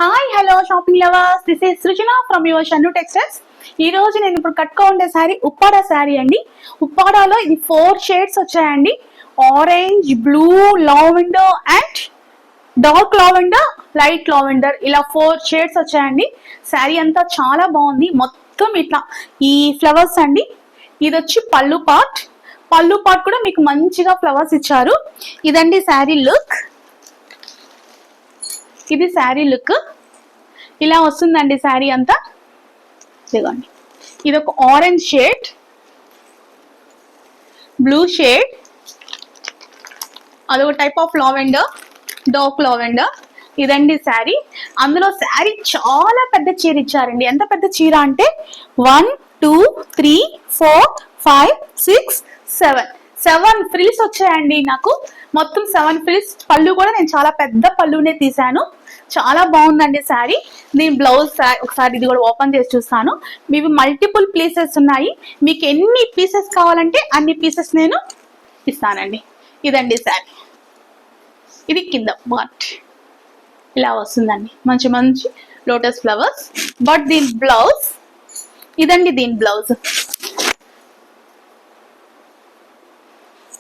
Hi hello shopping lovers, this is Srujana from your Shannu textiles. ఈ రోజు నేను ఇప్పుడు కట్టుకోండే శారీ ఉప్పాడ శారీ అండి. ఉప్పాడలో ఇది 4 షేడ్స్ వచ్చాయండి. Orange, blue, lavender and dark lavender, light lavender, ఇలా 4 షేడ్స్ వచ్చాయండి. శారీ అంతా చాలా బాగుంది. మొత్తం ఇట్లా ఈ ఫ్లవర్స్ అండి. ఇది వచ్చి పళ్ళు పార్ట్ కూడా మీకు మంచిగా ఫ్లవర్స్ ఇచ్చారు. ఇదండి శారీ లుక్. ఇది శారీ లుక్ ఇలా వస్తుందండి. శారీ అంతా ఇదిగోండి. ఇది ఒక ఆరెంజ్ షేడ్, బ్లూ షేడ్, అదొక type of lavender, dark lavender. ఇదండి శారీ. అందులో శారీ చాలా పెద్ద చీర ఇచ్చారండి. ఎంత పెద్ద చీర అంటే 1 2 3 4 5 6 7 ఫ్రిల్స్ వచ్చాయండి నాకు. మొత్తం 7 ఫ్రిల్స్. పళ్ళు కూడా నేను చాలా పెద్ద పళ్ళునే తీసాను. చాలా బాగుందండి శారీ. దీని బ్లౌజ్ ఒకసారి ఇది కూడా ఓపెన్ చేసి చూస్తాను. మీవి మల్టిపుల్ పీసెస్ ఉన్నాయి. మీకు ఎన్ని పీసెస్ కావాలంటే అన్ని పీసెస్ నేను ఇస్తానండి. ఇదండి శారీ. ఇది కింద పార్ట్ ఇలా వస్తుందండి. మంచి మంచి లోటస్ ఫ్లవర్స్. బట్ దీని బ్లౌజ్ ఇదండి. దీని blouse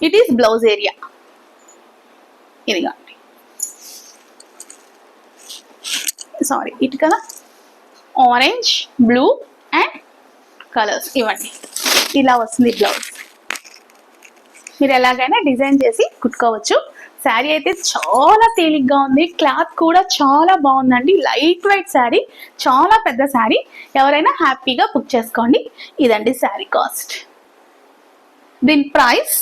it is blouse area. ఇదిగా సారీ ఇటు కదా ఆరెంజ్, బ్లూ అండ్ కలర్స్ ఇవ్వండి. ఇలా వస్తుంది బ్లౌజ్. మీరు ఎలాగైనా డిజైన్ చేసి కుట్టుకోవచ్చు. శారీ అయితే చాలా తేలిగ్గా ఉంది. క్లాత్ కూడా చాలా బాగుందండి. లైట్ వెయిట్ శారీ, చాలా పెద్ద శారీ. ఎవరైనా హ్యాపీగా బుక్ చేసుకోండి. ఇదండి శారీ కాస్ట్. దీని price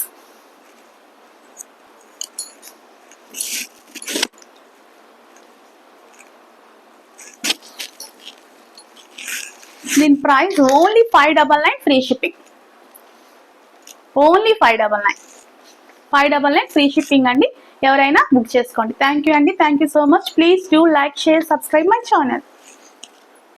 only 599 free shipping. Only 599 free shipping అండి. ఎవరైనా బుక్ చేసుకోండి. థ్యాంక్ యూ అండి. Thank you so much. Please do like, share, subscribe my channel.